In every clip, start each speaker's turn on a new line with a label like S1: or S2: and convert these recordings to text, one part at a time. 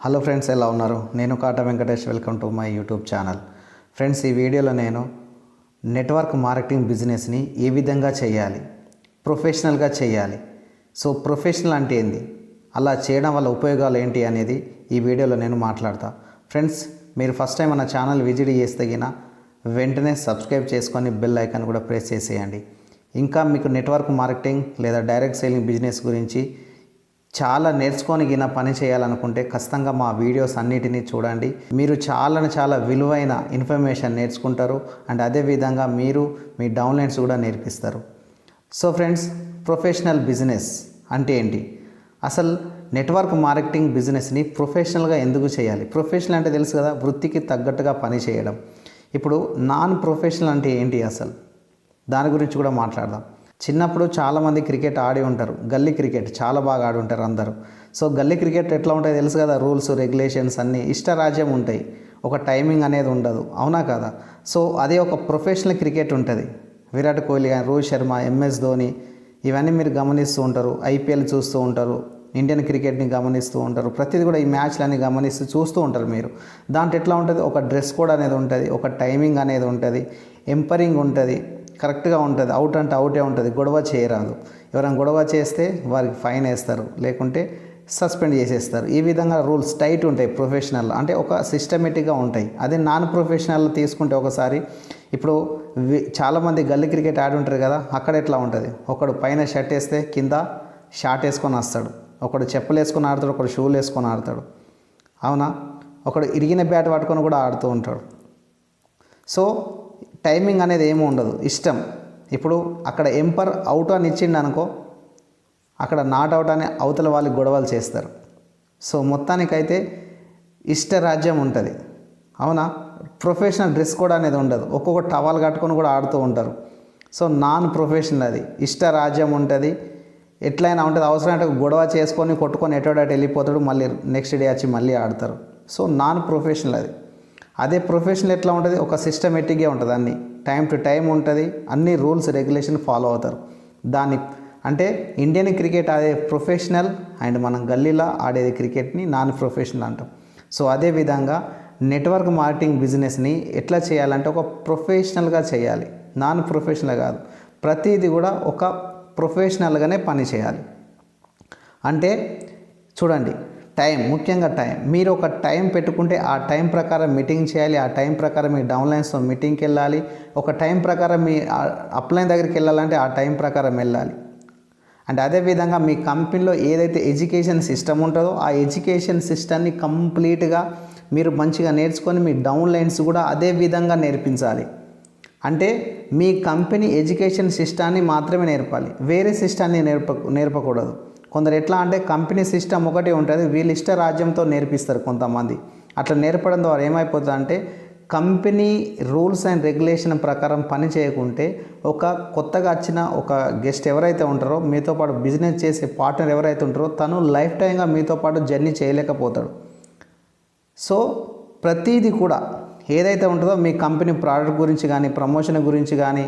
S1: Hello friends, ఎలా ఉన్నారు? నేను Kata Venkatesh. Welcome to my YouTube channel. Friends, ఈ వీడియోలో నేను నెట్వర్క్ మార్కెటింగ్ బిజినెస్ని ఏ విధంగా చేయాలి, ప్రొఫెషనల్గా చేయాలి. సో ప్రొఫెషనల్ అంటే ఏంది, అలా చేయడం వల్ల ఉపయోగాలు ఏంటి అనేది ఈ వీడియోలో నేను మాట్లాడతా. ఫ్రెండ్స్, మీరు ఫస్ట్ టైం మన ఛానల్ విజిట్ చేస్తే వెంటనే సబ్స్క్రైబ్ చేసుకొని బెల్ ఐకాన్ కూడా ప్రెస్ చేసేయండి. ఇంకా మీకు నెట్వర్క్ మార్కెటింగ్ లేదా డైరెక్ట్ సేలింగ్ బిజినెస్ గురించి చాలా నేర్చుకొని పని చేయాలనుకుంటే ఖచ్చితంగా మా వీడియోస్ అన్నిటినీ చూడండి. మీరు చాలా విలువైన ఇన్ఫర్మేషన్ నేర్చుకుంటారు. అండ్ అదేవిధంగా మీరు మీ డౌన్లైన్స్ కూడా నేర్పిస్తారు. సో ఫ్రెండ్స్, ప్రొఫెషనల్ బిజినెస్ అంటే ఏంటి, అసలు నెట్వర్క్ మార్కెటింగ్ బిజినెస్ని ప్రొఫెషనల్గా ఎందుకు చేయాలి? ప్రొఫెషనల్ అంటే తెలుసు కదా, వృత్తికి తగ్గట్టుగా పని చేయడం. ఇప్పుడు నాన్ ప్రొఫెషనల్ అంటే ఏంటి, అసలు దాని గురించి కూడా మాట్లాడదాం. చిన్నప్పుడు చాలామంది క్రికెట్ ఆడి ఉంటారు. గల్లీ క్రికెట్ చాలా బాగా ఆడి ఉంటారు అందరూ. సో గల్లీ క్రికెట్ ఎట్లా ఉంటాయి తెలుసు కదా, రూల్స్ రెగ్యులేషన్స్ అన్నీ ఇష్టరాజ్యం ఉంటాయి. ఒక టైమింగ్ అనేది ఉండదు, అవునా కదా? సో అదే ఒక ప్రొఫెషనల్ క్రికెట్ ఉంటుంది. విరాట్ కోహ్లీ కానీ, రోహిత్ శర్మ, ఎంఎస్ ధోని, ఇవన్నీ మీరు గమనిస్తూ ఉంటారు. ఐపీఎల్ చూస్తూ ఉంటారు, ఇండియన్ క్రికెట్ని గమనిస్తూ ఉంటారు. ప్రతిదీ కూడా ఈ మ్యాచ్లన్నీ గమనిస్తూ చూస్తూ ఉంటారు మీరు. దాంట్లో ఎట్లా ఉంటుంది, ఒక డ్రెస్ కోడ్ అనేది ఉంటుంది, ఒక టైమింగ్ అనేది ఉంటుంది, ఎంపరింగ్ ఉంటుంది, కరెక్ట్గా ఉంటుంది. అవుట్ అంటే అవుటే ఉంటుంది, గొడవ చేయరాదు. ఎవరైనా గొడవ చేస్తే వారికి ఫైన్ వేస్తారు, లేకుంటే సస్పెండ్ చేసేస్తారు. ఈ విధంగా రూల్స్ టైట్ ఉంటాయి. ప్రొఫెషనల్ అంటే ఒక సిస్టమేటిక్గా ఉంటాయి. అదే నాన్ ప్రొఫెషనల్ తీసుకుంటే ఒకసారి ఇప్పుడు చాలామంది గల్లీ క్రికెట్ ఆడి ఉంటారు కదా, అక్కడ ఎట్లా ఉంటుంది, ఒకడు పైన షర్ట్ వేస్తే కింద షార్ట్ వేసుకొని వస్తాడు, ఒకడు చెప్పులు వేసుకొని ఆడతాడు, ఒకడు షూలు వేసుకొని ఆడతాడు, అవునా? ఒకడు ఇరిగిన బ్యాట్ పట్టుకొని కూడా ఆడుతూ ఉంటాడు. సో టైమింగ్ అనేది ఏమీ ఉండదు, ఇష్టం. ఇప్పుడు అక్కడ ఎంపర్ అవుట్ అని ఇచ్చిండు అనుకో, అక్కడ నాట్ అవుట్ అని అవతల వాళ్ళు గొడవలు చేస్తారు. సో మొత్తానికైతే ఇష్టరాజ్యం ఉంటుంది, అవునా? ప్రొఫెషనల్ డ్రెస్ కూడా అనేది ఉండదు, ఒక్కొక్క టవల్ కట్టుకొని కూడా ఆడుతూ ఉంటారు. సో నాన్ ప్రొఫెషనల్, అది ఇష్టరాజ్యం ఉంటుంది. ఎట్లయినా ఉంటుంది, అవసరమైతే గొడవ చేసుకొని కొట్టుకొని ఎటోడట వెళ్ళిపోతాడు, మళ్ళీ నెక్స్ట్ డే వచ్చి మళ్ళీ ఆడతారు. సో నాన్ ప్రొఫెషనల్ అది. అదే ప్రొఫెషనల్ ఎట్లా ఉంటుంది, ఒక సిస్టమేటిక్గా ఉంటుంది, అన్నీ టైం టు టైం ఉంటుంది, అన్ని రూల్స్ రెగ్యులేషన్ ఫాలో అవుతారు. దాన్ని అంటే ఇండియన్ క్రికెట్ అదే ప్రొఫెషనల్, అండ్ మనం గల్లీలో ఆడేది క్రికెట్ని నాన్ ప్రొఫెషనల్ అంటాం. సో అదేవిధంగా నెట్వర్క్ మార్కెటింగ్ బిజినెస్ని ఎట్లా చేయాలంటే ఒక ప్రొఫెషనల్గా చేయాలి, నాన్ ప్రొఫెషనల్ కాదు. ప్రతిదీ కూడా ఒక ప్రొఫెషనల్గానే పని చేయాలి. అంటే చూడండి, టైం, ముఖ్యంగా టైం. మీరు ఒక టైం పెట్టుకుంటే ఆ టైం ప్రకారం మీటింగ్ చేయాలి, ఆ టైం ప్రకారం మీ డౌన్లైన్స్తో మీటింగ్కి వెళ్ళాలి, ఒక టైం ప్రకారం మీ అప్లైన్ దగ్గరికి వెళ్ళాలంటే ఆ టైం ప్రకారం వెళ్ళాలి. అండ్ అదేవిధంగా మీ కంపెనీలో ఏదైతే ఎడ్యుకేషన్ సిస్టమ్ ఉంటుందో ఆ ఎడ్యుకేషన్ సిస్టమ్ని కంప్లీట్గా మీరు మంచిగా నేర్చుకొని మీ డౌన్లైన్స్ కూడా అదే విధంగా నేర్పించాలి. అంటే మీ కంపెనీ ఎడ్యుకేషన్ సిస్టాన్ని మాత్రమే నేర్పాలి, వేరే సిస్టాన్ని నేర్పకూడదు. కొందరు ఎట్లా అంటే కంపెనీ సిస్టమ్ ఒకటే ఉంటుంది, వీళ్ళు ఇష్ట రాజ్యంతో నేర్పిస్తారు కొంతమంది. అట్లా నేర్పడం ద్వారా ఏమైపోతుంది అంటే కంపెనీ రూల్స్ అండ్ రెగ్యులేషన్ ప్రకారం పని చేయకుంటే ఒక కొత్తగా వచ్చిన ఒక గెస్ట్ ఎవరైతే ఉంటారో, మీతో పాటు బిజినెస్ చేసే పార్ట్నర్ ఎవరైతే ఉంటారో, తను లైఫ్ టైంగా మీతో పాటు జర్నీ చేయలేకపోతాడు. సో ప్రతిదీ కూడా ఏదైతే ఉంటుందో మీ కంపెనీ ప్రోడక్ట్ గురించి కానీ, ప్రమోషన్ గురించి కానీ,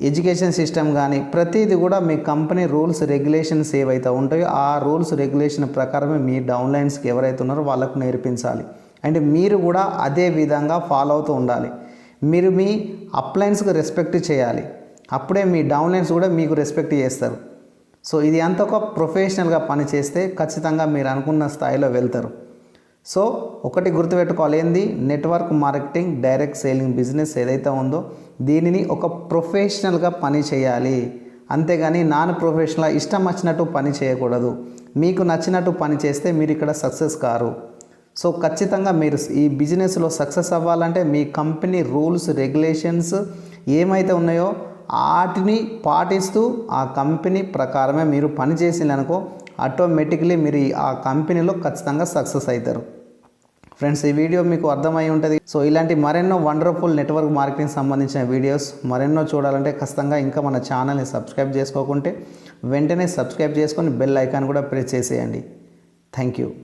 S1: ఎడ్యుకేషన్ సిస్టమ్ కానీ, ప్రతిదీ కూడా మీ కంపెనీ రూల్స్ రెగ్యులేషన్స్ ఏవైతే ఉంటాయో ఆ రూల్స్ రెగ్యులేషన్ ప్రకారమే మీ డౌన్లైన్స్కి ఎవరైతే ఉన్నారో వాళ్ళకు నేర్పించాలి. అండ్ మీరు కూడా అదే విధంగా ఫాలో అవుతూ ఉండాలి. మీరు మీ అప్లైన్స్కి రెస్పెక్ట్ చేయాలి, అప్పుడే మీ డౌన్లైన్స్ కూడా మీకు రెస్పెక్ట్ చేస్తారు. సో ఇది అంత ఒక ప్రొఫెషనల్గా పని చేస్తే ఖచ్చితంగా మీరు అనుకున్న స్థాయిలో వెళ్తారు. సో ఒకటి గుర్తుపెట్టుకోవాలి, ఏంది, network marketing direct selling business ఏదైతే ఉందో దీనిని ఒక ప్రొఫెషనల్గా పని చేయాలి. అంతేగాని నాన్ ప్రొఫెషనల్ ఇష్టం వచ్చినట్టు పని చేయకూడదు. మీకు నచ్చినట్టు పని చేస్తే మీరు ఇక్కడ సక్సెస్ కారు. సో ఖచ్చితంగా మీరు ఈ బిజినెస్లో సక్సెస్ అవ్వాలంటే మీ కంపెనీ రూల్స్ రెగ్యులేషన్స్ ఏమైతే ఉన్నాయో వాటిని పాటిస్తూ ఆ కంపెనీ ప్రకారమే మీరు పని చేసిందనుకో ఆటోమేటిక్లీ మీరు ఆ కంపెనీలో ఖచ్చితంగా సక్సెస్ అవుతారు. ఫ్రెండ్స్, ఈ వీడియో మీకు అర్థమై ఉంటుంది. సో ఇలాంటి మరెన్నో వండర్ఫుల్ నెట్వర్క్ మార్కెటింగ్ సంబంధించిన వీడియోస్ మరెన్నో చూడాలంటే ఖచ్చితంగా ఇంకా మన ఛానల్ని సబ్స్క్రైబ్ చేసుకోకుంటే వెంటనే సబ్స్క్రైబ్ చేసుకొని బెల్ ఐకాన్ కూడా ప్రెస్ చేసేయండి. Thank you.